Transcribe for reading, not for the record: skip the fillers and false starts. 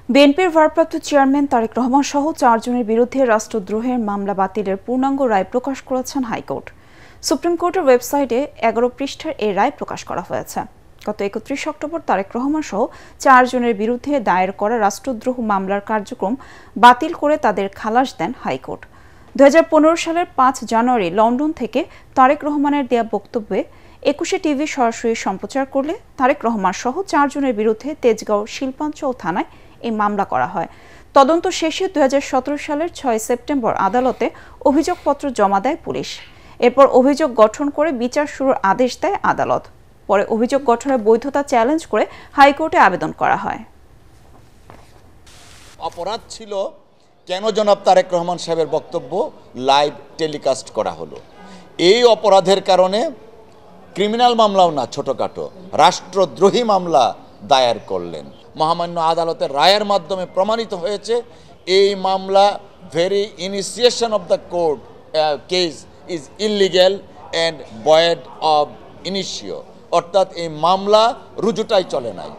বিএনপির ভারপ্রাপ্ত চেয়ারম্যান তারেক রহমান সহ ৪ জনের বিরুদ্ধে রাষ্ট্রদ্রোহের মামলা বাতিলের পূর্ণাঙ্গ রায় প্রকাশ করেছেন হাইকোর্ট। সুপ্রিম কোর্টের ওয়েবসাইটে ১১ পৃষ্ঠার এই রায় প্রকাশ করা হয়েছে। গত ৩১ অক্টোবর তারেক রহমান সহ ৪ জনের বিরুদ্ধে দায়ের করা রাষ্ট্রদ্রোহ মামলার কার্যক্রম বাতিল করে তাদের খালাস দেন হাইকোর্ট। ২০১৫ সালের ৫ জানুয়ারি লন্ডন থেকে তারেক রহমানের দেয়া বক্তব্যে ২১শে টিভি সরাসরি সম্প্রচার করলে তারেক রহমান সহ ৪ জনের বিরুদ্ধে তেজগাঁও শিল্পাঞ্চল থানায় এই মামলা করা হয়। তদন্ত শেষে ২০১৭ সালের ৬ সেপ্টেম্বর আদালতে অভিযোগপত্র জমা দেয় পুলিশ। এরপর অভিযোগ গঠন করে বিচার শুরুর আদেশ দেয় আদালত। পরে অভিযোগ গঠনের বৈধতা চ্যালেঞ্জ করে হাইকোর্টে আবেদন করা হয়। অপরাধ ছিল কেন জনাব তারেক রহমান সাহেবের বক্তব্য লাইভ টেলিকাস্ট করা হলো। এই অপরাধের কারণে ক্রিমিনাল মামলাও না, ছোটখাটো রাষ্ট্রদ্রোহী মামলা দায়ের করলেন। মহামান্য আদালতের রায়ের মাধ্যমে প্রমাণিত হয়েছে এই মামলা very initiation of the court case is illegal and void of initio, অর্থাৎ এই মামলা রুজুটাই চলে নাই।